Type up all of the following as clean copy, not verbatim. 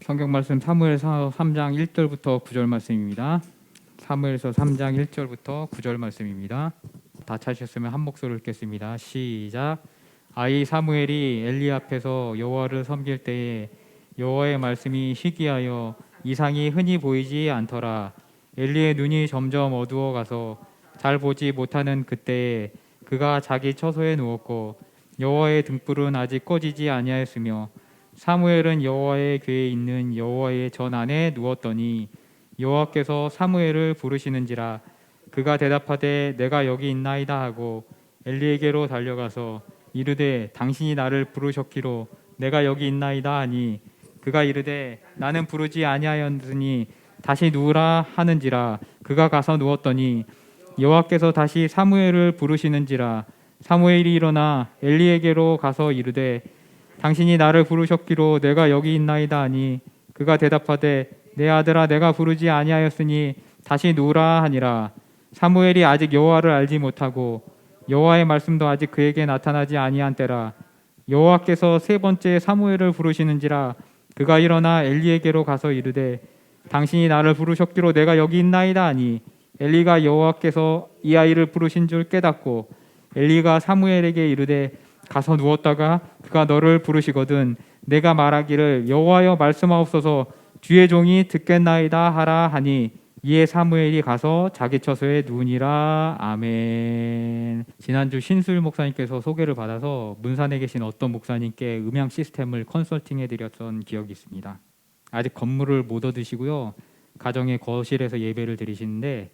성경 말씀 사무엘서 3장 1절부터 9절 말씀입니다. 사무엘서 3장 1절부터 9절 말씀입니다. 다 찾으셨으면 한 목소리로 읽겠습니다. 시작. 아이 사무엘이 엘리 앞에서 여호와를 섬길 때에 여호와의 말씀이 희귀하여 이상이 흔히 보이지 않더라. 엘리의 눈이 점점 어두워 가서 잘 보지 못하는 그때에 그가 자기 처소에 누웠고 여호와의 등불은 아직 꺼지지 아니하였으며 사무엘은 여호와의 궤에 있는 여호와의 전 안에 누웠더니 여호와께서 사무엘을 부르시는지라. 그가 대답하되 내가 여기 있나이다 하고 엘리에게로 달려가서 이르되 당신이 나를 부르셨기로 내가 여기 있나이다 하니 그가 이르되 나는 부르지 아니하였으니 다시 누우라 하는지라. 그가 가서 누웠더니 여호와께서 다시 사무엘을 부르시는지라. 사무엘이 일어나 엘리에게로 가서 이르되 당신이 나를 부르셨기로 내가 여기 있나이다 하니 그가 대답하되 내 아들아 내가 부르지 아니하였으니 다시 누우라 하니라. 사무엘이 아직 여호와를 알지 못하고 여호와의 말씀도 아직 그에게 나타나지 아니한 때라. 여호와께서 세 번째 사무엘을 부르시는지라. 그가 일어나 엘리에게로 가서 이르되 당신이 나를 부르셨기로 내가 여기 있나이다 하니 엘리가 여호와께서 이 아이를 부르신 줄 깨닫고 엘리가 사무엘에게 이르되 가서 누웠다가 그가 너를 부르시거든 내가 말하기를 여호와여 말씀하옵소서 주의 종이 듣겠나이다 하라 하니 이에 사무엘이 가서 자기 처소에 누우니라. 아멘. 지난주 신수일 목사님께서 소개를 받아서 문산에 계신 어떤 목사님께 음향 시스템을 컨설팅해 드렸던 기억이 있습니다. 아직 건물을 못 얻으시고요, 가정의 거실에서 예배를 드리시는데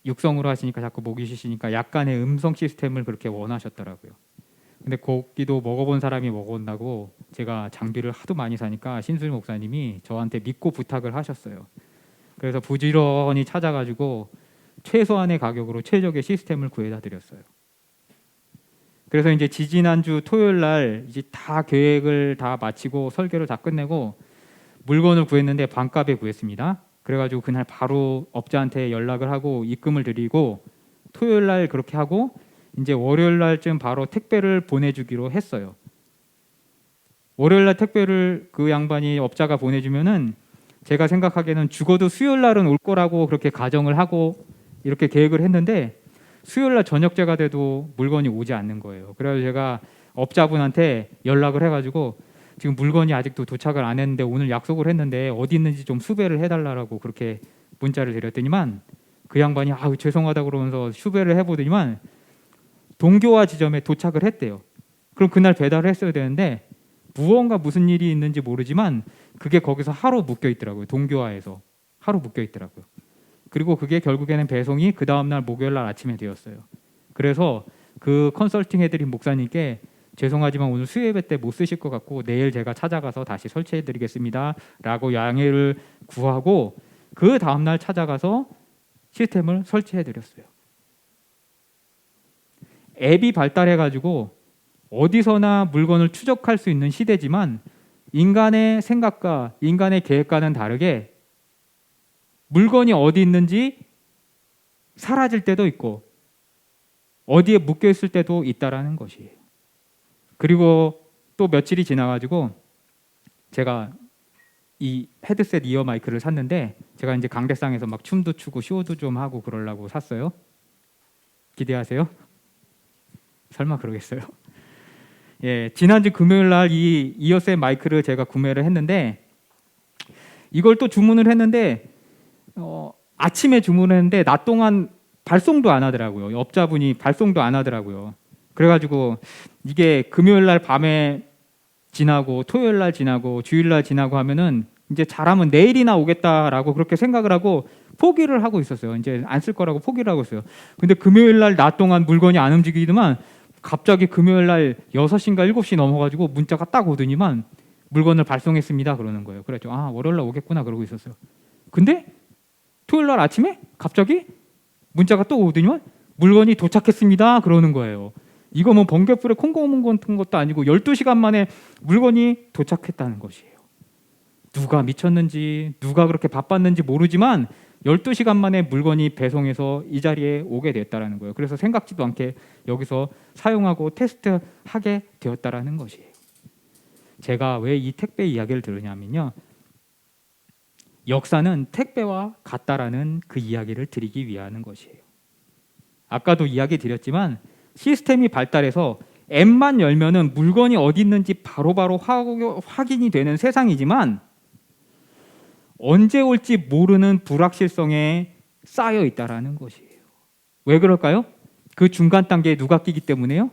육성으로 하시니까 자꾸 목이 쉬시니까 약간의 음성 시스템을 그렇게 원하셨더라고요. 근데 거기도 먹어본 사람이 먹어본다고 제가 장비를 하도 많이 사니까 신수일 목사님이 저한테 믿고 부탁을 하셨어요. 그래서 부지런히 찾아가지고 최소한의 가격으로 최적의 시스템을 구해다 드렸어요. 그래서 이제 지지난주 토요일 날 이제 다 계획을 다 마치고 설계를 다 끝내고 물건을 구했는데 반값에 구했습니다. 그래가지고 그날 바로 업자한테 연락을 하고 입금을 드리고 토요일 날 그렇게 하고 이제 월요일 날쯤 바로 택배를 보내주기로 했어요. 월요일 날 택배를 그 양반이 업자가 보내주면은 제가 생각하기에는 죽어도 수요일 날은 올 거라고 그렇게 가정을 하고 이렇게 계획을 했는데 수요일 날 저녁제가 돼도 물건이 오지 않는 거예요. 그래서 제가 업자분한테 연락을 해가지고 지금 물건이 아직도 도착을 안 했는데 오늘 약속을 했는데 어디 있는지 좀 수배를 해달라고 그렇게 문자를 드렸더니만 그 양반이 죄송하다고 그러면서 수배를 해보더니만 동교화 지점에 도착을 했대요. 그럼 그날 배달을 했어야 되는데 무언가 무슨 일이 있는지 모르지만 그게 거기서 하루 묶여 있더라고요. 동교화에서 하루 묶여 있더라고요. 그리고 그게 결국에는 배송이 그 다음날 목요일 날 아침에 되었어요. 그래서 그 컨설팅 해드린 목사님께 죄송하지만 오늘 수요예배 때 못 쓰실 것 같고 내일 제가 찾아가서 다시 설치해드리겠습니다 라고 양해를 구하고 그 다음날 찾아가서 시스템을 설치해드렸어요. 앱이 발달해가지고 어디서나 물건을 추적할 수 있는 시대지만 인간의 생각과 인간의 계획과는 다르게 물건이 어디 있는지 사라질 때도 있고 어디에 묶여 있을 때도 있다라는 것이에요. 그리고 또 며칠이 지나가지고 제가 이 헤드셋 이어 마이크를 샀는데 제가 이제 강대상에서 막 춤도 추고 쇼도 좀 하고 그러려고 샀어요. 기대하세요? 설마 그러겠어요? 예, 지난주 금요일 날 이 이어셋 마이크를 제가 구매를 했는데 이걸 또 주문을 했는데 아침에 주문을 했는데 낮 동안 발송도 안 하더라고요. 업자분이 발송도 안 하더라고요. 그래가지고 이게 금요일 날 밤에 지나고 토요일 날 지나고 주일 날 지나고 하면은 이제 잘하면 내일이나 오겠다라고 그렇게 생각을 하고 포기를 하고 있었어요. 이제 안 쓸 거라고 포기를 하고 있어요. 근데 금요일 날 낮 동안 물건이 안 움직이더만 갑자기 금요일 날 6시인가 7시 넘어가지고 문자가 딱 오더니만 물건을 발송했습니다 그러는 거예요. 그랬죠. 월요일 날 오겠구나 그러고 있었어요. 근데 토요일 날 아침에 갑자기 문자가 또 오더니만 물건이 도착했습니다 그러는 거예요. 이거 뭐 번개불에 콩고문 같은 것도 아니고 12시간 만에 물건이 도착했다는 것이에요. 누가 미쳤는지 누가 그렇게 바빴는지 모르지만 12시간 만에 물건이 배송해서 이 자리에 오게 됐다는 거예요. 그래서 생각지도 않게 여기서 사용하고 테스트하게 되었다는 것이에요. 제가 왜 이 택배 이야기를 들으냐면요, 역사는 택배와 같다라는 그 이야기를 드리기 위한 것이에요. 아까도 이야기 드렸지만 시스템이 발달해서 앱만 열면은 물건이 어디 있는지 바로바로 확인이 되는 세상이지만 언제 올지 모르는 불확실성에 쌓여 있다라는 것이에요. 왜 그럴까요? 그 중간 단계에 누가 끼기 때문에요?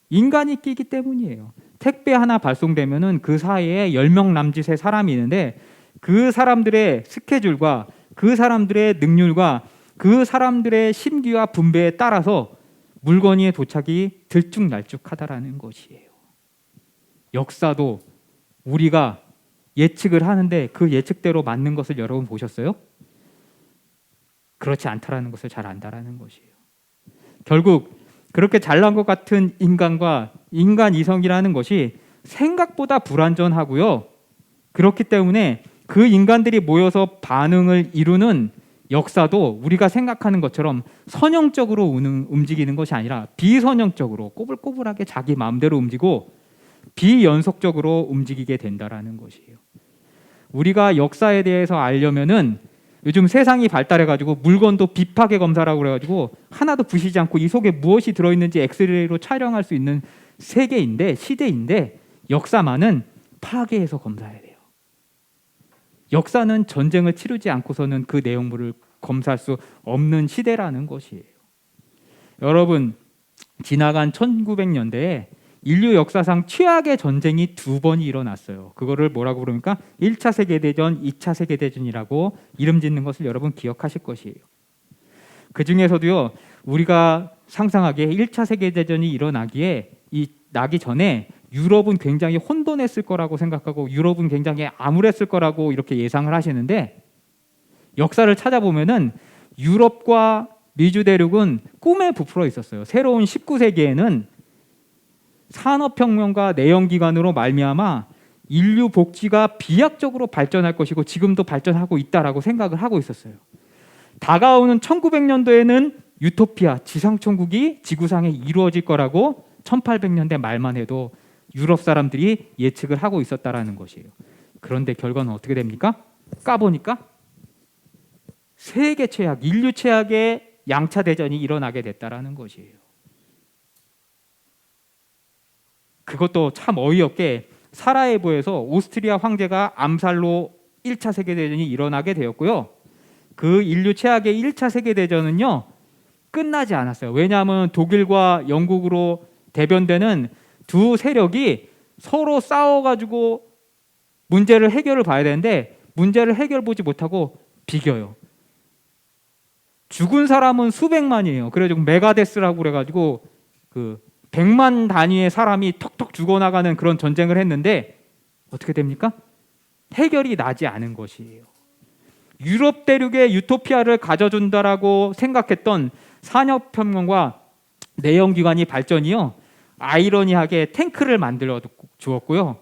인간이 끼기 때문이에요. 택배 하나 발송되면은 그 사이에 10명 남짓의 사람이 있는데 그 사람들의 스케줄과 그 사람들의 능률과 그 사람들의 심기와 분배에 따라서 물건의 도착이 들쭉날쭉하다라는 것이에요. 역사도 우리가 예측을 하는데 그 예측대로 맞는 것을 여러분 보셨어요? 그렇지 않다라는 것을 잘 안다라는 것이에요. 결국 그렇게 잘난 것 같은 인간과 인간 이성이라는 것이 생각보다 불완전하고요. 그렇기 때문에 그 인간들이 모여서 반응을 이루는 역사도 우리가 생각하는 것처럼 선형적으로 움직이는 것이 아니라 비선형적으로 꼬불꼬불하게 자기 마음대로 움직이고 비연속적으로 움직이게 된다라는 것이에요. 우리가 역사에 대해서 알려면은 요즘 세상이 발달해가지고 물건도 비파괴 검사라고 그래가지고 하나도 부시지 않고 이 속에 무엇이 들어있는지 엑스레이로 촬영할 수 있는 세계인데, 시대인데 역사만은 파괴해서 검사해야 돼요. 역사는 전쟁을 치르지 않고서는 그 내용물을 검사할 수 없는 시대라는 것이에요. 여러분, 지나간 1900년대에 인류 역사상 최악의 전쟁이 2번이 일어났어요. 그거를 뭐라고 부릅니까? 1차 세계대전, 2차 세계대전이라고 이름 짓는 것을 여러분 기억하실 것이에요. 그 중에서도요, 우리가 상상하기에 1차 세계대전이 나기 전에 유럽은 굉장히 혼돈했을 거라고 생각하고 유럽은 굉장히 암울했을 거라고 이렇게 예상을 하시는데 역사를 찾아보면은 유럽과 미주 대륙은 꿈에 부풀어 있었어요. 새로운 19세기에는 산업혁명과 내연기관으로 말미암아 인류 복지가 비약적으로 발전할 것이고 지금도 발전하고 있다라고 생각을 하고 있었어요. 다가오는 1900년도에는 유토피아, 지상천국이 지구상에 이루어질 거라고 1800년대 말만 해도 유럽 사람들이 예측을 하고 있었다라는 것이에요. 그런데 결과는 어떻게 됩니까? 까보니까 세계 최악, 인류 최악의 양차 대전이 일어나게 됐다라는 것이에요. 그것도 참 어이없게 사라예보에서 오스트리아 황제가 암살로 1차 세계대전이 일어나게 되었고요. 그 인류 최악의 1차 세계대전은요, 끝나지 않았어요. 왜냐하면 독일과 영국으로 대변되는 두 세력이 서로 싸워가지고 문제를 해결을 봐야 되는데 문제를 해결 보지 못하고 비겨요. 죽은 사람은 수백만이에요. 그래가지고 메가데스라고 그래가지고 그 100만 단위의 사람이 턱턱 죽어나가는 그런 전쟁을 했는데 어떻게 됩니까? 해결이 나지 않은 것이에요. 유럽 대륙의 유토피아를 가져준다라고 생각했던 산업혁명과 내연기관이 발전이요, 아이러니하게 탱크를 만들어 주었고요,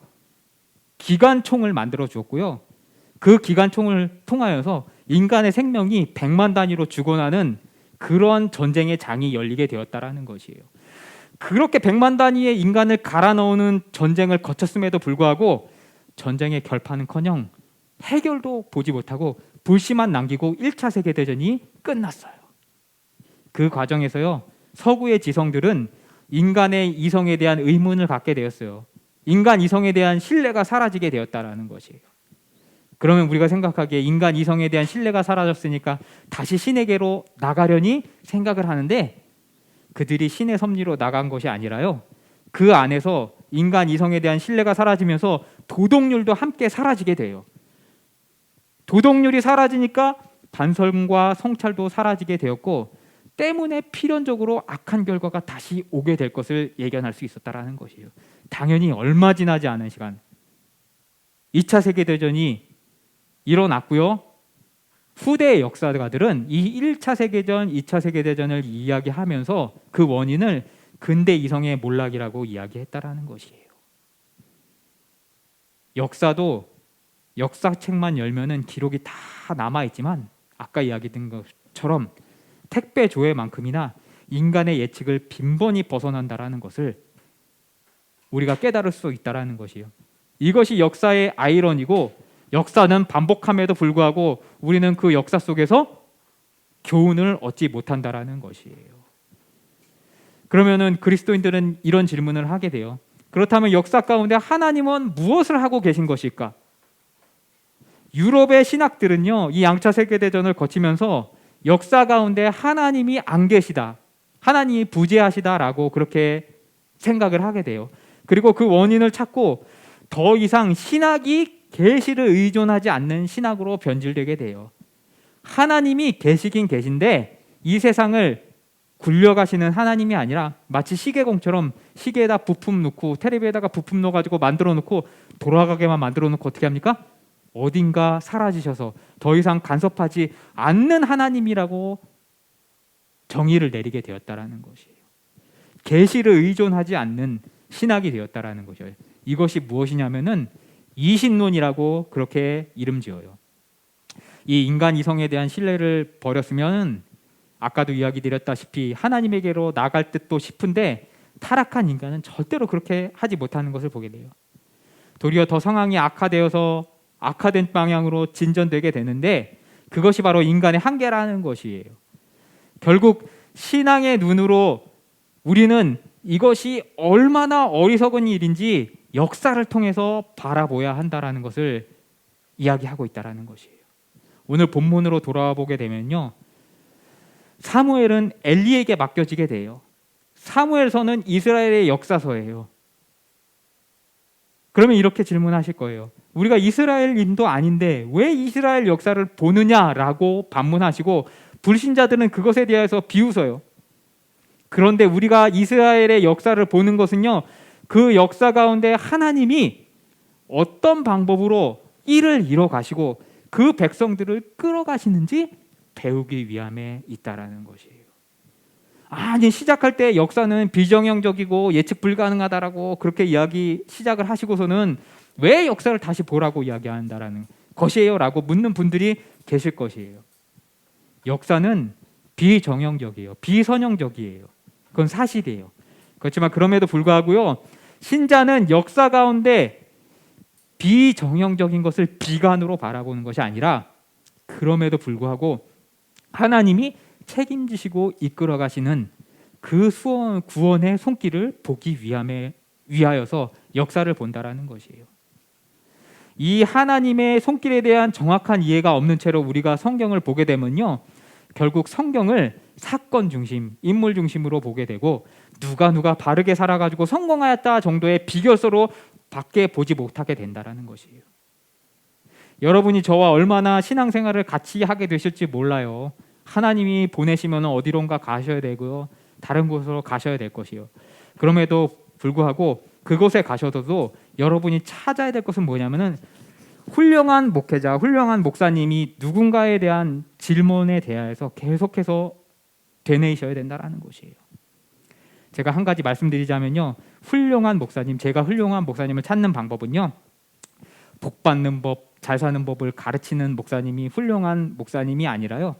기관총을 만들어 주었고요, 그 기관총을 통하여서 인간의 생명이 100만 단위로 죽어나는 그런 전쟁의 장이 열리게 되었다라는 것이에요. 그렇게 100만 단위의 인간을 갈아 넣는 전쟁을 거쳤음에도 불구하고 전쟁의 결판은커녕 해결도 보지 못하고 불씨만 남기고 1차 세계대전이 끝났어요. 그 과정에서요, 서구의 지성들은 인간의 이성에 대한 의문을 갖게 되었어요. 인간 이성에 대한 신뢰가 사라지게 되었다라는 것이에요. 그러면 우리가 생각하기에 인간 이성에 대한 신뢰가 사라졌으니까 다시 신에게로 나가려니 생각을 하는데 그들이 신의 섭리로 나간 것이 아니라요, 그 안에서 인간 이성에 대한 신뢰가 사라지면서 도덕률도 함께 사라지게 돼요. 도덕률이 사라지니까 반성과 성찰도 사라지게 되었고 때문에 필연적으로 악한 결과가 다시 오게 될 것을 예견할 수 있었다라는 것이에요. 당연히 얼마 지나지 않은 시간 2차 세계대전이 일어났고요. 후대의 역사가들은 이 1차 세계대전, 2차 세계대전을 이야기하면서 그 원인을 근대 이성의 몰락이라고 이야기했다라는 것이에요. 역사도 역사책만 열면은 기록이 다 남아있지만 아까 이야기된 것처럼 택배 조회만큼이나 인간의 예측을 빈번히 벗어난다라는 것을 우리가 깨달을 수 있다라는 것이에요. 이것이 역사의 아이러니고 역사는 반복함에도 불구하고 우리는 그 역사 속에서 교훈을 얻지 못한다라는 것이에요. 그러면은 그리스도인들은 이런 질문을 하게 돼요. 그렇다면 역사 가운데 하나님은 무엇을 하고 계신 것일까? 유럽의 신학들은요, 이 양차 세계대전을 거치면서 역사 가운데 하나님이 안 계시다, 하나님이 부재하시다라고 그렇게 생각을 하게 돼요. 그리고 그 원인을 찾고 더 이상 신학이 계시를 의존하지 않는 신학으로 변질되게 돼요. 하나님이 계시긴 계신데 이 세상을 굴려가시는 하나님이 아니라 마치 시계공처럼 시계에다 부품 넣고 텔레비에다가 부품 넣어가지고 만들어 놓고 돌아가게만 만들어 놓고 어떻게 합니까? 어딘가 사라지셔서 더 이상 간섭하지 않는 하나님이라고 정의를 내리게 되었다라는 것이에요. 계시를 의존하지 않는 신학이 되었다라는 것이에요. 이것이 무엇이냐면은 이신론이라고 그렇게 이름 지어요. 이 인간 이성에 대한 신뢰를 버렸으면 아까도 이야기 드렸다시피 하나님에게로 나갈 듯도 싶은데 타락한 인간은 절대로 그렇게 하지 못하는 것을 보게 돼요. 도리어 더 상황이 악화되어서 악화된 방향으로 진전되게 되는데 그것이 바로 인간의 한계라는 것이에요. 결국 신앙의 눈으로 우리는 이것이 얼마나 어리석은 일인지 역사를 통해서 바라보아야 한다라는 것을 이야기하고 있다라는 것이에요. 오늘 본문으로 돌아와 보게 되면요, 사무엘은 엘리에게 맡겨지게 돼요. 사무엘서는 이스라엘의 역사서예요. 그러면 이렇게 질문하실 거예요. 우리가 이스라엘인도 아닌데 왜 이스라엘 역사를 보느냐라고 반문하시고 불신자들은 그것에 대해서 비웃어요. 그런데 우리가 이스라엘의 역사를 보는 것은요, 그 역사 가운데 하나님이 어떤 방법으로 일을 이뤄 가시고 그 백성들을 끌어가시는지 배우기 위함에 있다라는 것이에요. 아니, 시작할 때 역사는 비정형적이고 예측 불가능하다라고 그렇게 이야기 시작을 하시고서는 왜 역사를 다시 보라고 이야기한다라는 것이에요 라고 묻는 분들이 계실 것이에요. 역사는 비정형적이에요. 비선형적이에요. 그건 사실이에요. 그렇지만 그럼에도 불구하고요, 신자는 역사 가운데 비정형적인 것을 비관으로 바라보는 것이 아니라 그럼에도 불구하고 하나님이 책임지시고 이끌어 가시는 그 구원의 손길을 보기 위하여서 역사를 본다라는 것이에요. 이 하나님의 손길에 대한 정확한 이해가 없는 채로 우리가 성경을 보게 되면요, 결국 성경을 사건 중심, 인물 중심으로 보게 되고 누가 바르게 살아가지고 성공하였다 정도의 비결서로 밖에 보지 못하게 된다라는 것이에요. 여러분이 저와 얼마나 신앙생활을 같이 하게 되실지 몰라요. 하나님이 보내시면 어디론가 가셔야 되고요, 다른 곳으로 가셔야 될 것이요. 그럼에도 불구하고 그곳에 가셔도 여러분이 찾아야 될 것은 뭐냐면은 훌륭한 목회자, 훌륭한 목사님이 누군가에 대한 질문에 대해서 계속해서 되뇌이셔야 된다라는 것이에요. 제가 한 가지 말씀드리자면요, 제가 훌륭한 목사님을 찾는 방법은요, 복 받는 법, 잘 사는 법을 가르치는 목사님이 훌륭한 목사님이 아니라요,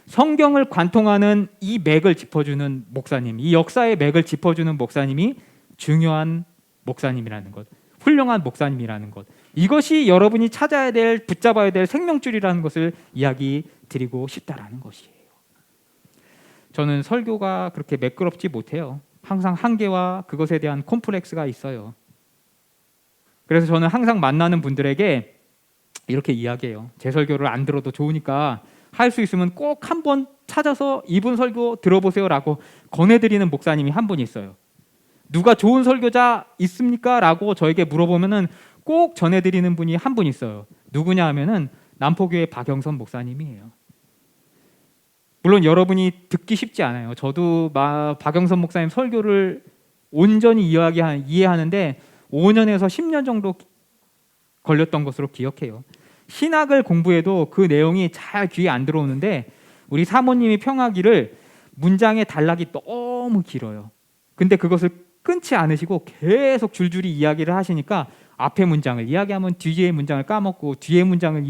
성경을 관통하는 이 맥을 짚어주는 목사님, 이 역사의 맥을 짚어주는 목사님이 중요한 목사님이라는 것, 훌륭한 목사님이라는 것, 이것이 여러분이 찾아야 될, 붙잡아야 될 생명줄이라는 것을 이야기 드리고 싶다라는 것이에요. 저는 설교가 그렇게 매끄럽지 못해요. 항상 한계와 그것에 대한 콤플렉스가 있어요. 그래서 저는 항상 만나는 분들에게 이렇게 이야기해요. 제 설교를 안 들어도 좋으니까 할 수 있으면 꼭 한번 찾아서 이분 설교 들어보세요라고 권해드리는 목사님이 한 분 있어요. 누가 좋은 설교자 있습니까? 라고 저에게 물어보면은 꼭 전해드리는 분이 한 분 있어요. 누구냐 하면은 남포교회 박영선 목사님이에요. 물론 여러분이 듣기 쉽지 않아요. 저도 박영선 목사님 설교를 온전히 이해하는데 5년에서 10년 정도 걸렸던 것으로 기억해요. 신학을 공부해도 그 내용이 잘 귀에 안 들어오는데 우리 사모님이 평하기를 문장의 단락이 너무 길어요. 근데 그것을 끊지 않으시고 계속 줄줄이 이야기를 하시니까 앞에 문장을 이야기하면 뒤에 문장을 까먹고 뒤에 문장을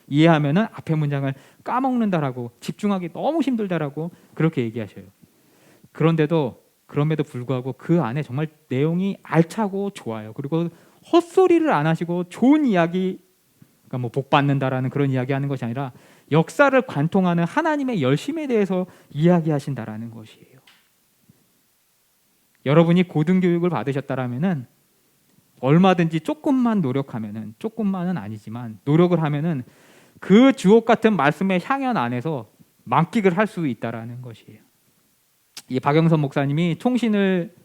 이해하면은 앞에 문장을 까먹는다라고, 집중하기 너무 힘들다라고 그렇게 얘기하셔요. 그럼에도 불구하고 그 안에 정말 내용이 알차고 좋아요. 그리고 헛소리를 안 하시고 좋은 이야기, 그러니까 뭐 복 받는다라는 그런 이야기하는 것이 아니라 역사를 관통하는 하나님의 열심에 대해서 이야기하신다라는 것이에요. 여러분이 고등교육을 받으셨다라면은 얼마든지 조금만 노력하면은, 조금만은 아니지만 노력을 하면은 그 주옥 같은 말씀의 향연 안에서 만끽을 할 수 있다라는 것이에요. 이 박영선 목사님이 총신을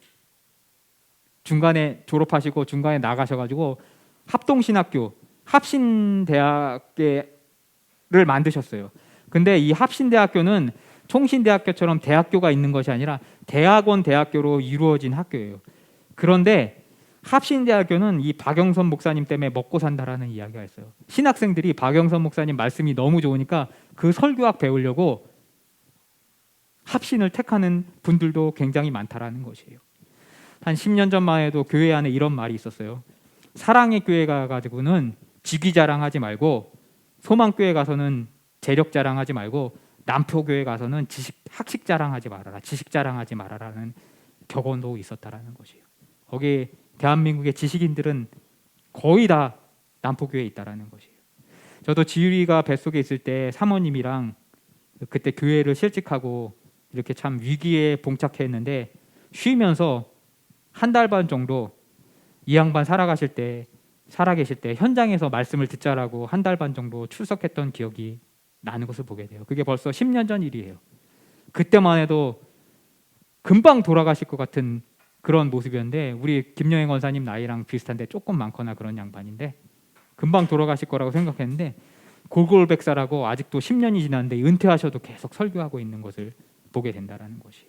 중간에 졸업하시고 중간에 나가셔가지고 합동신학교, 합신대학교를 만드셨어요. 근데 이 합신대학교는 총신대학교처럼 대학교가 있는 것이 아니라 대학원 대학교로 이루어진 학교예요. 그런데 합신대학교는 이 박영선 목사님 때문에 먹고 산다라는 이야기가 있어요. 신학생들이 박영선 목사님 말씀이 너무 좋으니까 그 설교학 배우려고 합신을 택하는 분들도 굉장히 많다라는 것이에요. 한 10년 전만 해도 교회 안에 이런 말이 있었어요. 사랑의 교회 가가지고는 직위 자랑하지 말고, 소망교회 가서는 재력 자랑하지 말고, 남포교회 가서는 학식 자랑하지 말아라, 지식 자랑하지 말아라는 격언도 있었다라는 것이에요. 거기 대한민국의 지식인들은 거의 다 남포교회에 있다라는 것이에요. 저도 지율이가 뱃속에 있을 때 사모님이랑 그때 교회를 실직하고 이렇게 참 위기에 봉착했는데, 쉬면서 한 달 반 정도 이 양반 살아계실 때 현장에서 말씀을 듣자라고 한 달 반 정도 출석했던 기억이 나는 것을 보게 돼요. 그게 벌써 10년 전 일이에요. 그때만 해도 금방 돌아가실 것 같은 그런 모습이었는데, 우리 김영애 권사님 나이랑 비슷한데 조금 많거나 그런 양반인데 금방 돌아가실 거라고 생각했는데, 골골백사라고 아직도 10년이 지났는데 은퇴하셔도 계속 설교하고 있는 것을 보게 된다라는 것이.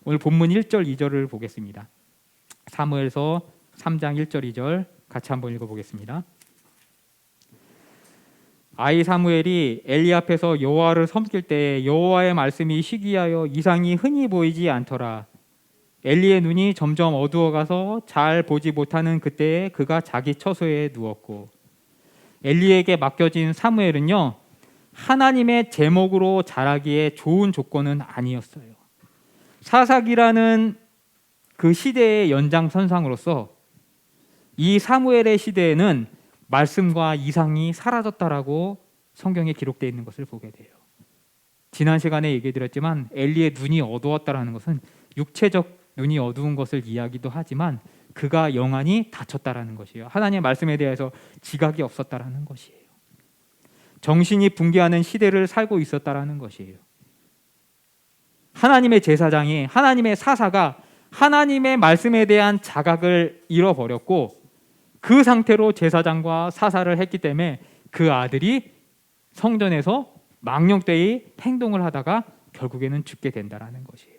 오늘 본문 1절 2절을 보겠습니다. 사무엘서 3장 1절 2절 같이 한번 읽어보겠습니다. 아이 사무엘이 엘리 앞에서 여호와를 섬길 때 여호와의 말씀이 희귀하여 이상이 흔히 보이지 않더라. 엘리의 눈이 점점 어두워가서 잘 보지 못하는 그때에 그가 자기 처소에 누웠고, 엘리에게 맡겨진 사무엘은요, 하나님의 제목으로 자라기에 좋은 조건은 아니었어요. 사사기라는 그 시대의 연장선상으로서 이 사무엘의 시대에는 말씀과 이상이 사라졌다라고 성경에 기록되어 있는 것을 보게 돼요. 지난 시간에 얘기 드렸지만 엘리의 눈이 어두웠다라는 것은 육체적 눈이 어두운 것을 이야기도 하지만 그가 영안이 닫혔다라는 것이에요. 하나님의 말씀에 대해서 지각이 없었다라는 것이에요. 정신이 붕괴하는 시대를 살고 있었다라는 것이에요. 하나님의 제사장이, 하나님의 사사가 하나님의 말씀에 대한 자각을 잃어버렸고, 그 상태로 제사장과 사사를 했기 때문에 그 아들이 성전에서 망령되이 행동을 하다가 결국에는 죽게 된다라는 것이에요.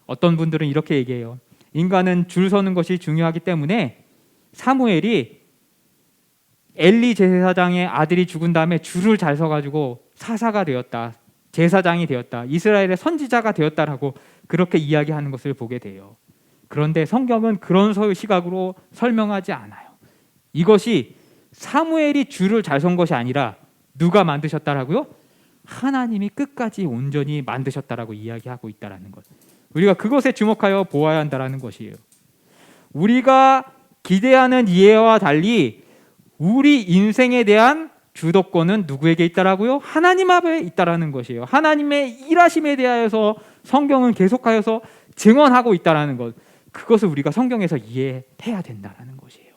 어떤 분들은 이렇게 얘기해요. 인간은 줄 서는 것이 중요하기 때문에 사무엘이 엘리 제사장의 아들이 죽은 다음에 줄을 잘 서가지고 사사가 되었다, 제사장이 되었다, 이스라엘의 선지자가 되었다라고 그렇게 이야기하는 것을 보게 돼요. 그런데 성경은 그런 시각으로 설명하지 않아요. 이것이 사무엘이 줄을 잘 선 것이 아니라 누가 만드셨다라고요? 하나님이 끝까지 온전히 만드셨다라고 이야기하고 있다라는 것. 우리가 그것에 주목하여 보아야 한다라는 것이에요. 우리가 기대하는 이해와 달리 우리 인생에 대한 주도권은 누구에게 있다라고요? 하나님 앞에 있다라는 것이에요. 하나님의 일하심에 대하여서 성경은 계속하여서 증언하고 있다라는 것. 그것을 우리가 성경에서 이해해야 된다라는 것이에요.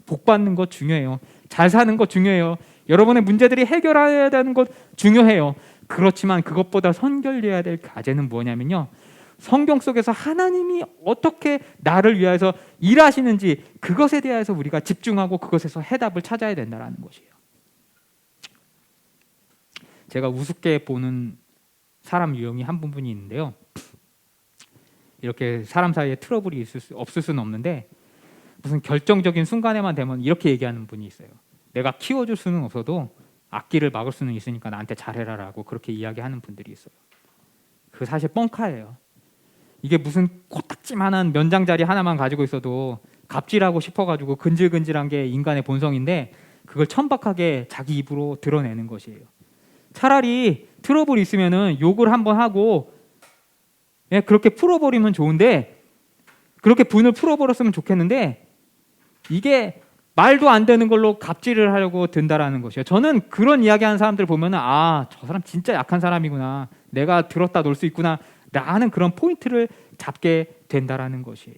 복 받는 것 중요해요. 잘 사는 것 중요해요. 여러분의 문제들이 해결해야 되는 것 중요해요. 그렇지만 그것보다 선결돼야 될 과제는 뭐냐면요, 성경 속에서 하나님이 어떻게 나를 위해서 일하시는지 그것에 대해서 우리가 집중하고 그것에서 해답을 찾아야 된다는 것이에요. 제가 우습게 보는 사람 유형이 한 분이 있는데요, 이렇게 사람 사이에 트러블이 없을 수는 없는데 무슨 결정적인 순간에만 되면 이렇게 얘기하는 분이 있어요. 내가 키워줄 수는 없어도 악기를 막을 수는 있으니까 나한테 잘해라라고 그렇게 이야기하는 분들이 있어요. 그 사실 뻥카예요. 이게 무슨 코딱지만한 면장자리 하나만 가지고 있어도 갑질하고 싶어가지고 근질근질한 게 인간의 본성인데 그걸 천박하게 자기 입으로 드러내는 것이에요. 차라리 트러블 있으면은 욕을 한번 하고 그렇게 풀어버리면 좋은데 그렇게 분을 풀어버렸으면 좋겠는데 이게 말도 안 되는 걸로 갑질을 하려고 든다라는 것이에요. 저는 그런 이야기하는 사람들 보면은 저 사람 진짜 약한 사람이구나. 내가 들었다 놓을 수 있구나. 라는 그런 포인트를 잡게 된다라는 것이에요.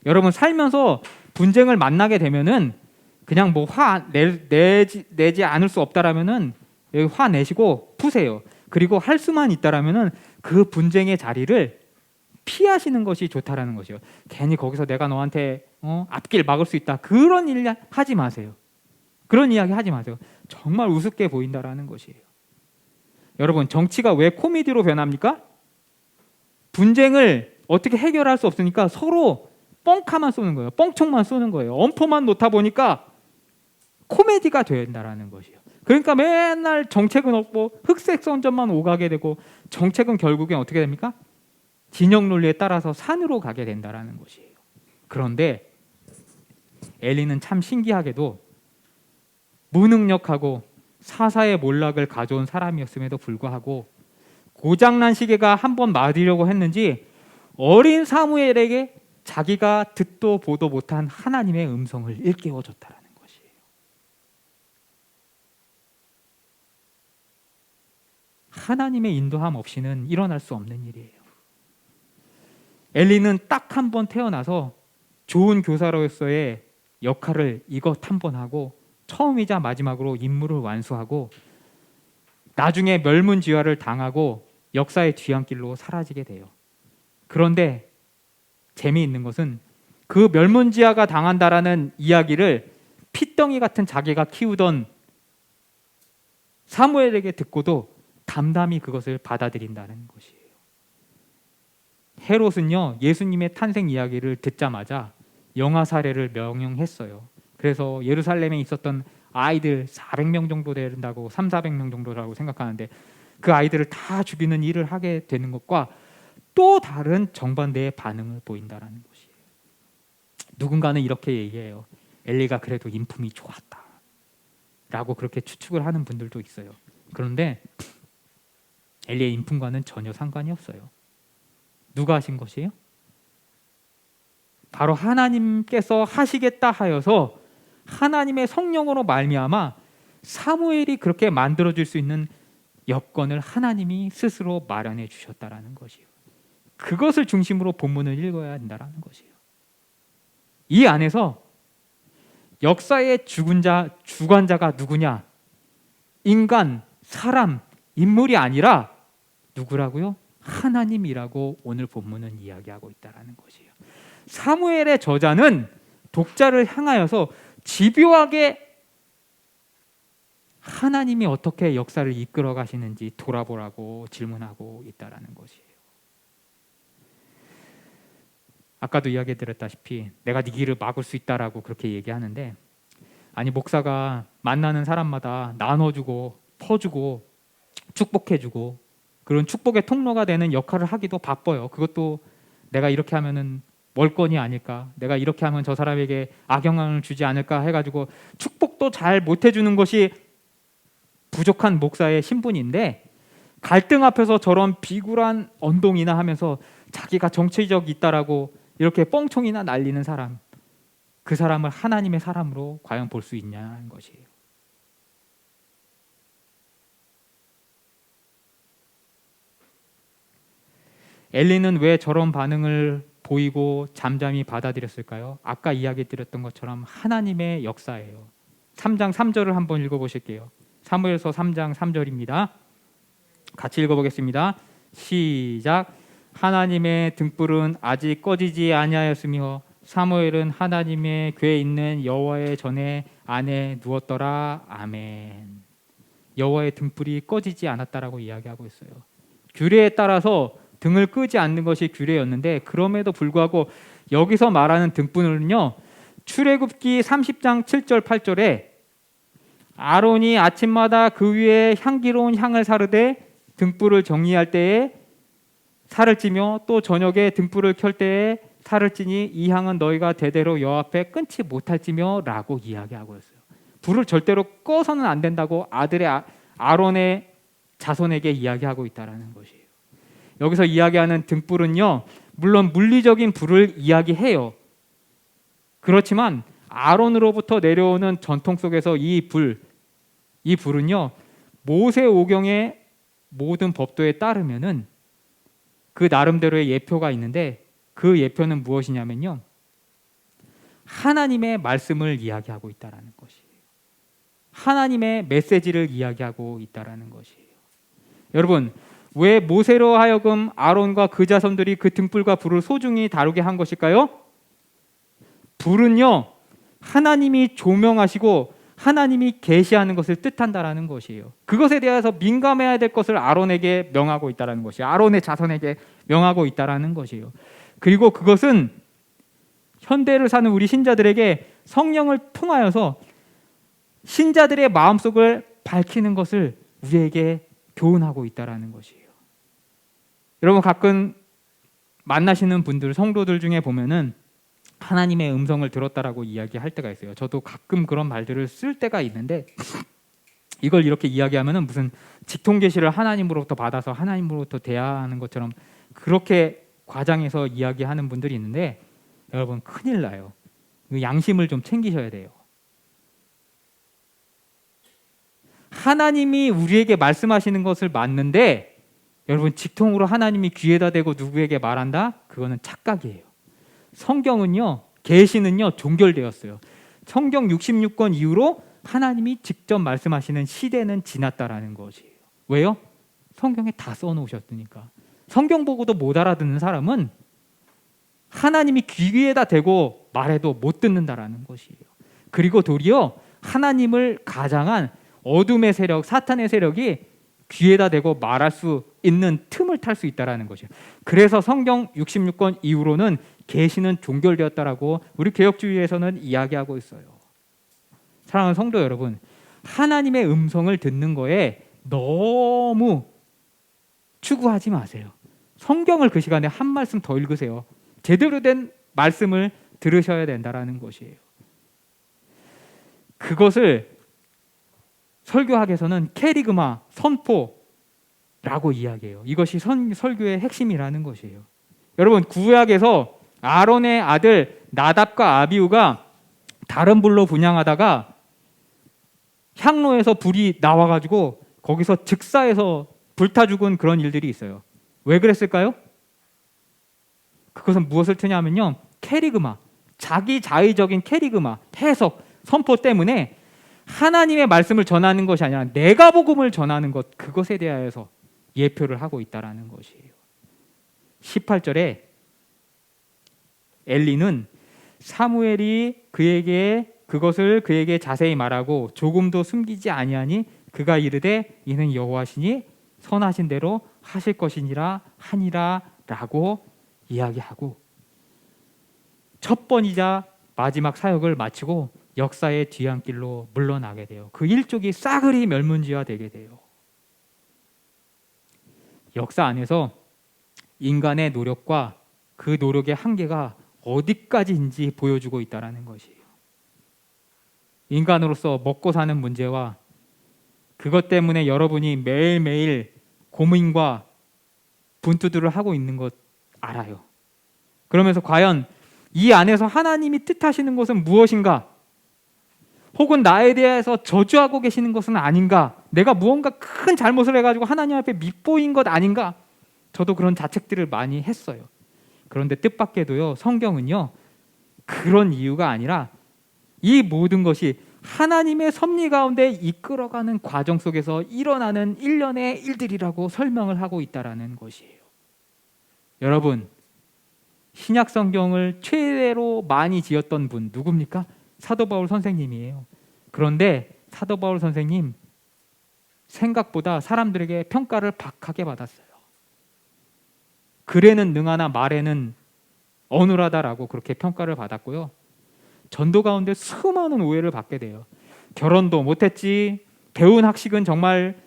여러분 살면서 분쟁을 만나게 되면은 그냥 뭐 내지 않을 수 없다라면은 여기 화 내시고 푸세요. 그리고 할 수만 있다라면은 그 분쟁의 자리를 피하시는 것이 좋다라는 것이에요. 괜히 거기서 내가 너한테 앞길 막을 수 있다. 그런 일 하지 마세요. 그런 이야기 하지 마세요. 정말 우습게 보인다라는 것이에요. 여러분 정치가 왜 코미디로 변합니까? 분쟁을 어떻게 해결할 수 없으니까 서로 뻥카만 쏘는 거예요. 뻥총만 쏘는 거예요. 엄포만 놓다 보니까 코미디가 된다라는 것이에요. 그러니까 맨날 정책은 없고 흑색 선전만 오가게 되고 정책은 결국엔 어떻게 됩니까? 진영 논리에 따라서 산으로 가게 된다라는 것이에요. 그런데 엘리는 참 신기하게도 무능력하고 사사의 몰락을 가져온 사람이었음에도 불구하고 고장난 시계가 한번 맞으려고 했는지 어린 사무엘에게 자기가 듣도 보도 못한 하나님의 음성을 일깨워줬다라는 것이에요. 하나님의 인도함 없이는 일어날 수 없는 일이에요. 엘리는 딱 한 번 태어나서 좋은 교사로서의 역할을 이것 한 번 하고 처음이자 마지막으로 임무를 완수하고 나중에 멸문지화를 당하고 역사의 뒤안길로 사라지게 돼요. 그런데 재미있는 것은 그 멸문지화가 당한다라는 이야기를 핏덩이 같은 자기가 키우던 사무엘에게 듣고도 담담히 그것을 받아들인다는 것이에요. 헤롯은요 예수님의 탄생 이야기를 듣자마자 영아 살해를 명령했어요. 그래서 예루살렘에 있었던 아이들 400명 정도 된다고 300~400명 정도라고 생각하는데 그 아이들을 다 죽이는 일을 하게 되는 것과 또 다른 정반대의 반응을 보인다라는 것이에요. 누군가는 이렇게 얘기해요. 엘리가 그래도 인품이 좋았다 라고 그렇게 추측을 하는 분들도 있어요. 그런데 엘리의 인품과는 전혀 상관이 없어요. 누가 하신 것이에요? 바로 하나님께서 하시겠다 하여서 하나님의 성령으로 말미암아 사무엘이 그렇게 만들어질 수 있는 여건을 하나님이 스스로 마련해 주셨다라는 것이에요. 그것을 중심으로 본문을 읽어야 한다라는 것이에요. 이 안에서 역사의 주관자가 누구냐? 인간, 사람, 인물이 아니라 누구라고요? 하나님이라고 오늘 본문은 이야기하고 있다라는 것이에요. 사무엘의 저자는 독자를 향하여서 집요하게 하나님이 어떻게 역사를 이끌어 가시는지 돌아보라고 질문하고 있다라는 것이에요. 아까도 이야기 드렸다시피 내가 네 길을 막을 수 있다라고 그렇게 얘기하는데 아니 목사가 만나는 사람마다 나눠주고 퍼주고 축복해주고 그런 축복의 통로가 되는 역할을 하기도 바빠요. 그것도 내가 이렇게 하면은 월권이 아닐까, 내가 이렇게 하면 저 사람에게 악영향을 주지 않을까 해가지고 축복도 잘 못해주는 것이 부족한 목사의 신분인데 갈등 앞에서 저런 비굴한 언동이나 하면서 자기가 정치적 있다라고 이렇게 뻥총이나 날리는 사람, 그 사람을 하나님의 사람으로 과연 볼 수 있냐는 것이에요. 엘리는 왜 저런 반응을 보이고 잠잠히 받아들였을까요? 아까 이야기 드렸던 것처럼 하나님의 역사예요. 3장 3절을 한번 읽어보실게요. 사무엘서 3장 3절입니다. 같이 읽어보겠습니다. 시작. 하나님의 등불은 아직 꺼지지 아니하였으며 사무엘은 하나님의 궤에 있는 여호와의 전에 안에 누웠더라. 아멘. 여호와의 등불이 꺼지지 않았다라고 이야기하고 있어요. 규례에 따라서 등을 끄지 않는 것이 규례였는데 그럼에도 불구하고 여기서 말하는 등불은요 출애굽기 30장 7절 8절에 아론이 아침마다 그 위에 향기로운 향을 사르되 등불을 정리할 때에 살을 찌며 또 저녁에 등불을 켤 때에 살을 찌니 이 향은 너희가 대대로 여호와 앞에 끊지 못할지며 라고 이야기하고 있어요. 불을 절대로 꺼서는 안 된다고 아들의 아론의 자손에게 이야기하고 있다는 것이에요. 여기서 이야기하는 등불은요, 물론 물리적인 불을 이야기해요. 그렇지만 아론으로부터 내려오는 전통 속에서 이 불은요, 모세오경의 모든 법도에 따르면은 그 나름대로의 예표가 있는데, 그 예표는 무엇이냐면요, 하나님의 말씀을 이야기하고 있다라는 것이에요. 하나님의 메시지를 이야기하고 있다라는 것이에요. 여러분, 왜 모세로 하여금 아론과 그 자손들이 그 등불과 불을 소중히 다루게 한 것일까요? 불은요, 하나님이 조명하시고 하나님이 계시하는 것을 뜻한다라는 것이에요. 그것에 대해서 민감해야 될 것을 아론에게 명하고 있다라는 것이에요. 아론의 자손에게 명하고 있다라는 것이에요. 그리고 그것은 현대를 사는 우리 신자들에게 성령을 통하여서 신자들의 마음속을 밝히는 것을 우리에게 교훈하고 있다라는 것이에요. 여러분, 가끔 만나시는 분들, 성도들 중에 보면은 하나님의 음성을 들었다라고 이야기할 때가 있어요. 저도 가끔 그런 말들을 쓸 때가 있는데, 이걸 이렇게 이야기하면은 무슨 직통 계시를 하나님으로부터 받아서 하나님으로부터 대하는 것처럼 그렇게 과장해서 이야기하는 분들이 있는데, 여러분, 큰일 나요. 양심을 좀 챙기셔야 돼요. 하나님이 우리에게 말씀하시는 것을 맞는데, 여러분, 직통으로 하나님이 귀에다 대고 누구에게 말한다? 그거는 착각이에요. 성경은요, 계시는요, 종결되었어요. 성경 66권 이후로 하나님이 직접 말씀하시는 시대는 지났다라는 것이에요. 왜요? 성경에 다 써놓으셨으니까. 성경 보고도 못 알아듣는 사람은 하나님이 귀에다 대고 말해도 못 듣는다라는 것이에요. 그리고 도리어 하나님을 가장한 어둠의 세력, 사탄의 세력이 귀에다 대고 말할 수 있는 틈을 탈 수 있다라는 것이에요. 그래서 성경 66권 이후로는 계시는 종결되었다라고 우리 개혁주의에서는 이야기하고 있어요. 사랑하는 성도 여러분, 하나님의 음성을 듣는 거에 너무 추구하지 마세요. 성경을 그 시간에 한 말씀 더 읽으세요. 제대로 된 말씀을 들으셔야 된다라는 것이에요. 그것을 설교학에서는 캐리그마, 선포라고 이야기해요. 이것이 설교의 핵심이라는 것이에요. 여러분, 구약에서 아론의 아들 나답과 아비후가 다른 불로 분향하다가 향로에서 불이 나와가지고 거기서 즉사해서 불타 죽은 그런 일들이 있어요. 왜 그랬을까요? 그것은 무엇을 뜻하냐면요, 캐리그마, 자기 자의적인 캐리그마, 해석, 선포 때문에 하나님의 말씀을 전하는 것이 아니라 내가 복음을 전하는 것, 그것에 대하여서 예표를 하고 있다라는 것이에요. 18절에 엘리는 사무엘이 그것을 그에게 자세히 말하고 조금도 숨기지 아니하니 그가 이르되 이는 여호와시니 선하신 대로 하실 것이니라 하니라라고 이야기하고, 첫 번이자 마지막 사역을 마치고 역사의 뒤안길로 물러나게 돼요. 그 일족이 싸그리 멸문지화되게 돼요. 역사 안에서 인간의 노력과 그 노력의 한계가 어디까지인지 보여주고 있다는 것이에요. 인간으로서 먹고 사는 문제와 그것 때문에 여러분이 매일매일 고민과 분투들을 하고 있는 것 알아요. 그러면서 과연 이 안에서 하나님이 뜻하시는 것은 무엇인가? 혹은 나에 대해서 저주하고 계시는 것은 아닌가? 내가 무언가 큰 잘못을 해가지고 하나님 앞에 밉보인 것 아닌가? 저도 그런 자책들을 많이 했어요. 그런데 뜻밖에도요, 성경은요, 그런 이유가 아니라 이 모든 것이 하나님의 섭리 가운데 이끌어가는 과정 속에서 일어나는 일련의 일들이라고 설명을 하고 있다는 것이에요. 여러분, 신약 성경을 최대로 많이 지었던 분 누굽니까? 사도 바울 선생님이에요. 그런데 사도 바울 선생님 생각보다 사람들에게 평가를 박하게 받았어요. 글에는 능하나 말에는 어눌하다라고 그렇게 평가를 받았고요. 전도 가운데 수많은 오해를 받게 돼요. 결혼도 못했지, 배운 학식은 정말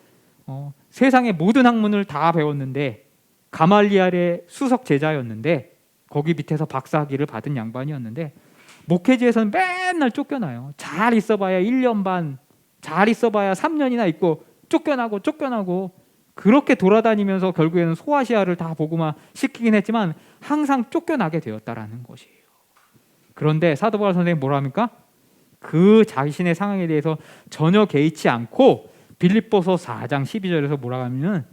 세상의 모든 학문을 다 배웠는데, 가말리알의 수석 제자였는데 거기 밑에서 박사학위를 받은 양반이었는데 목회지에서는 맨날 쫓겨나요. 잘 있어봐야 1년 반, 잘 있어봐야 3년이나 있고 쫓겨나고 그렇게 돌아다니면서 결국에는 소아시아를 다 복음화 시키긴 했지만 항상 쫓겨나게 되었다라는 것이에요. 그런데 사도 바울 선생님이 뭐라 합니까? 그 자신의 상황에 대해서 전혀 개의치 않고 빌립보서 4장 12절에서 뭐라 하면은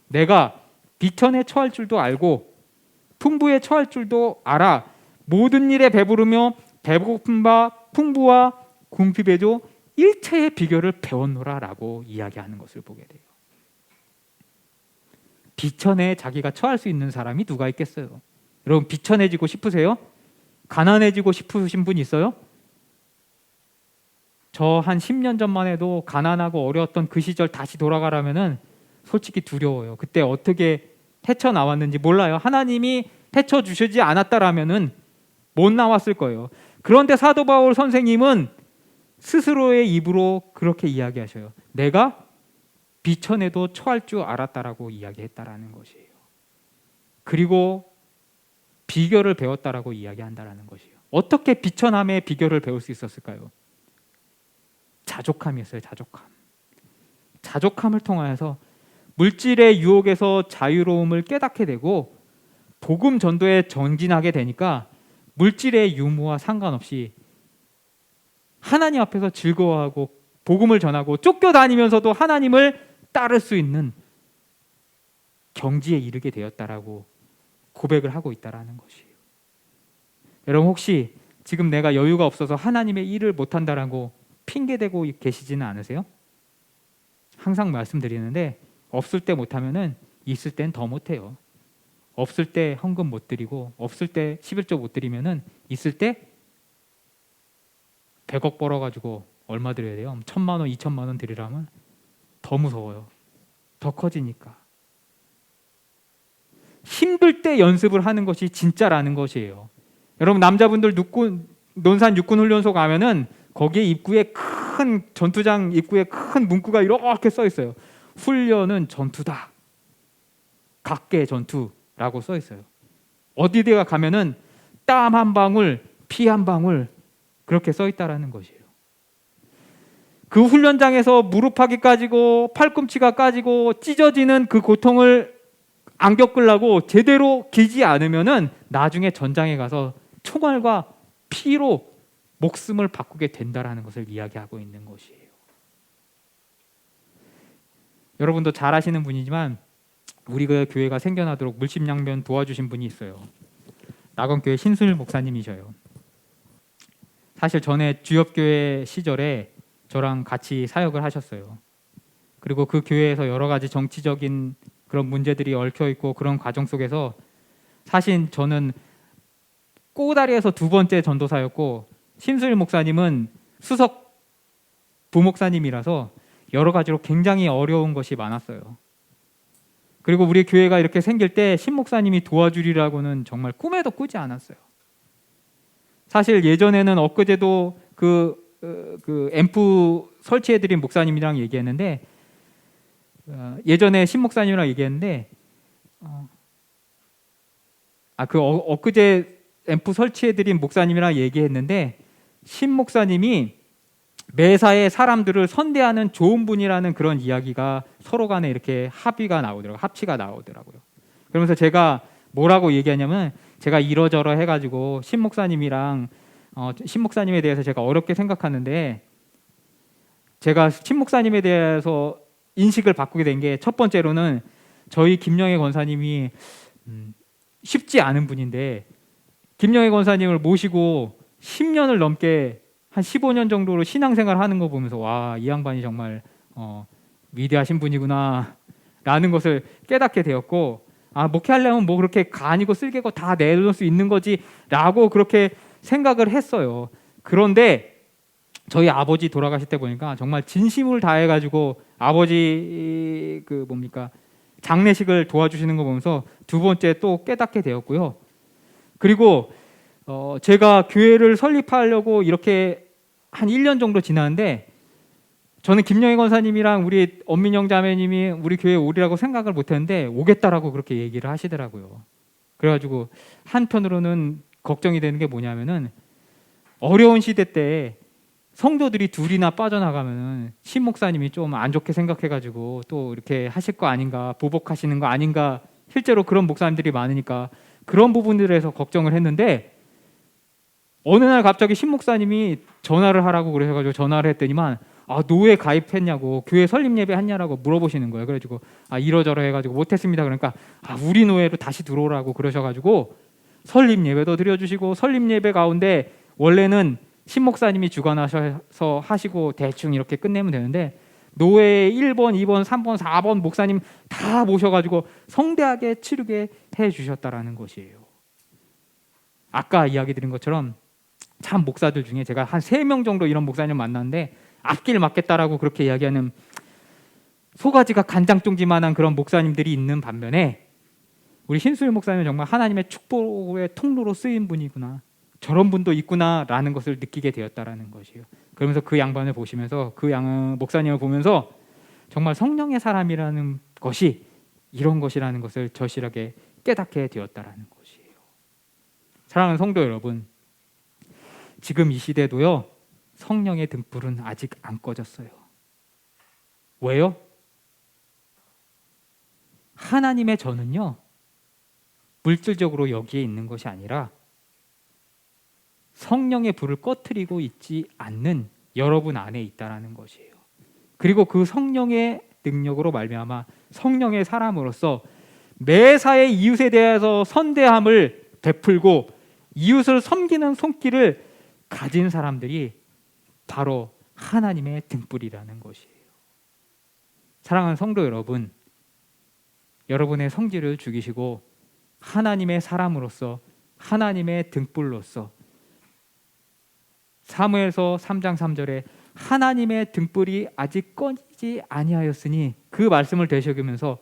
내가 비천에 처할 줄도 알고 풍부에 처할 줄도 알아. 모든 일에 배부르며 배고픈 바 풍부와 궁핍에도 일체의 비결을 배웠노라라고 이야기하는 것을 보게 돼요. 비천에 자기가 처할 수 있는 사람이 누가 있겠어요? 여러분 비천해지고 싶으세요? 가난해지고 싶으신 분 있어요? 저 한 10년 전만 해도 가난하고 어려웠던 그 시절 다시 돌아가라면은 솔직히 두려워요. 그때 어떻게 헤쳐나왔는지 몰라요. 하나님이 헤쳐주시지 않았다라면은 못 나왔을 거예요. 그런데 사도 바울 선생님은 스스로의 입으로 그렇게 이야기하셔요. 내가 비천에도 처할 줄 알았다라고 이야기했다라는 것이에요. 그리고 비결을 배웠다라고 이야기한다라는 것이에요. 어떻게 비천함의 비결을 배울 수 있었을까요? 자족함이었어요. 자족함을 통하여서 물질의 유혹에서 자유로움을 깨닫게 되고 복음 전도에 전진하게 되니까 물질의 유무와 상관없이 하나님 앞에서 즐거워하고 복음을 전하고 쫓겨다니면서도 하나님을 따를 수 있는 경지에 이르게 되었다라고 고백을 하고 있다라는 것이에요. 여러분 혹시 지금 내가 여유가 없어서 하나님의 일을 못한다라고 핑계대고 계시지는 않으세요? 항상 말씀드리는데 없을 때 못하면은 있을 땐 더 못해요. 없을 때 헌금 못 드리고 없을 때 11조 못 드리면은 있을 때 100억 벌어가지고 얼마 드려야 돼요? 1,000만 원, 2,000만 원 드리라면 더 무서워요. 더 커지니까. 힘들 때 연습을 하는 것이 진짜라는 것이에요. 여러분 남자분들 논산 육군훈련소 가면은 거기에 입구에 큰 전투장 입구에 큰 문구가 이렇게 써 있어요. 훈련은 전투다. 각계 전투라고 써 있어요. 어디대가 가면은 땀 한 방울, 피 한 방울 그렇게 써 있다라는 것이에요. 그 훈련장에서 무릎팍이 까지고 팔꿈치가 까지고 찢어지는 그 고통을 안 겪으려고 제대로 기지 않으면은 나중에 전장에 가서 총알과 피로 목숨을 바꾸게 된다라는 것을 이야기하고 있는 것이에요. 여러분도 잘 아시는 분이지만 우리 그 교회가 생겨나도록 물심양면 도와주신 분이 있어요. 낙원교회 신순일 목사님이셔요. 사실 전에 주엽교회 시절에 저랑 같이 사역을 하셨어요. 그리고 그 교회에서 여러 가지 정치적인 그런 문제들이 얽혀 있고 그런 과정 속에서 사실 저는 꼬다리에서 두 번째 전도사였고 신순일 목사님은 수석 부목사님이라서 여러 가지로 굉장히 어려운 것이 많았어요. 그리고 우리 교회가 이렇게 생길 때 신 목사님이 도와주리라고는 정말 꿈에도 꾸지 않았어요. 사실 예전에는 엊그제도 그 앰프 설치해드린 목사님이랑 얘기했는데 예전에 신 목사님이랑 얘기했는데 엊그제 앰프 설치해드린 목사님이랑 얘기했는데 신 목사님이 매사에 사람들을 선대하는 좋은 분이라는 그런 이야기가 서로 간에 이렇게 합치가 나오더라고요. 그러면서 제가 뭐라고 얘기하냐면 제가 이러저러 해가지고 신 목사님이랑 신 목사님에 대해서 제가 어렵게 생각하는데 제가 신 목사님에 대해서 인식을 바꾸게 된 게 첫 번째로는 저희 김영애 권사님이 쉽지 않은 분인데 김영애 권사님을 모시고 10년을 넘게 한 15년 정도로 신앙생활 하는 거 보면서 와, 이 양반이 정말 위대하신 분이구나 라는 것을 깨닫게 되었고 목회하려면 뭐 그렇게 간이고 쓸개고 다 내놓을 수 있는 거지 라고 그렇게 생각을 했어요. 그런데 저희 아버지 돌아가실 때 보니까 정말 진심을 다해가지고 아버지 장례식을 도와주시는 거 보면서 두 번째 또 깨닫게 되었고요. 그리고 제가 교회를 설립하려고 이렇게 한 1년 정도 지났는데 저는 김영희 권사님이랑 우리 엄민영 자매님이 우리 교회에 오리라고 생각을 못했는데 오겠다라고 그렇게 얘기를 하시더라고요. 그래가지고 한편으로는 걱정이 되는 게 뭐냐면은 어려운 시대 때 성도들이 둘이나 빠져나가면 신 목사님이 좀 안 좋게 생각해가지고 또 이렇게 하실 거 아닌가, 보복하시는 거 아닌가, 실제로 그런 목사님들이 많으니까 그런 부분들에서 걱정을 했는데, 어느 날 갑자기 신 목사님이 전화를 하라고 그러셔가지고 전화를 했더니만 노회 가입했냐고, 교회 설립 예배 했냐라고 물어보시는 거예요. 그래가지고 이러저러 해가지고 못했습니다. 그러니까 우리 노회로 다시 들어오라고 그러셔가지고 설립 예배도 드려주시고, 설립 예배 가운데 원래는 신 목사님이 주관하셔서 하시고 대충 이렇게 끝내면 되는데, 노회 1번, 2번, 3번, 4번 목사님 다 모셔가지고 성대하게 치르게 해주셨다라는 것이에요. 아까 이야기 드린 것처럼 참 목사들 중에 제가 한 3명 정도 이런 목사님 만났는데, 앞길 맞겠다라고 그렇게 이야기하는 소가지가 간장종지만한 그런 목사님들이 있는 반면에, 우리 신수일 목사님은 정말 하나님의 축복의 통로로 쓰인 분이구나, 저런 분도 있구나라는 것을 느끼게 되었다라는 것이에요. 그러면서 그 양반을 보시면서, 그 목사님을 보면서 정말 성령의 사람이라는 것이 이런 것이라는 것을 절실하게 깨닫게 되었다라는 것이에요. 사랑하는 성도 여러분, 지금 이 시대도요, 성령의 등불은 아직 안 꺼졌어요. 왜요? 하나님의 전은요, 물질적으로 여기에 있는 것이 아니라 성령의 불을 꺼트리고 있지 않는 여러분 안에 있다라는 것이에요. 그리고 그 성령의 능력으로 말미암아 성령의 사람으로서 매사에 이웃에 대해서 선대함을 베풀고 이웃을 섬기는 손길을 가진 사람들이 바로 하나님의 등불이라는 것이에요. 사랑하는 성도 여러분, 여러분의 성질을 죽이시고 하나님의 사람으로서, 하나님의 등불로서, 사무엘서 3장 3절에 하나님의 등불이 아직 꺼지지 아니하였으니, 그 말씀을 되새기면서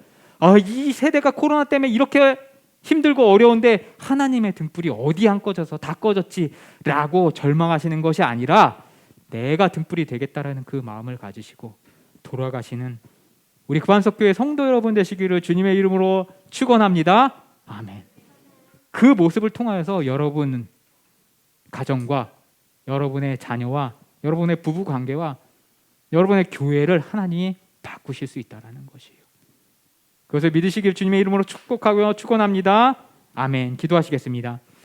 이 세대가 코로나 때문에 이렇게 힘들고 어려운데 하나님의 등불이 어디 안 꺼져서 다 꺼졌지라고 절망하시는 것이 아니라 내가 등불이 되겠다라는 그 마음을 가지시고 돌아가시는 우리 구반석교회 성도 여러분 되시기를 주님의 이름으로 축원합니다. 아멘. 그 모습을 통하여서 여러분 가정과 여러분의 자녀와 여러분의 부부 관계와 여러분의 교회를 하나님이 바꾸실 수 있다는 것이에요. 그것을 믿으시길 주님의 이름으로 축복하고요, 축원합니다. 아멘. 기도하시겠습니다.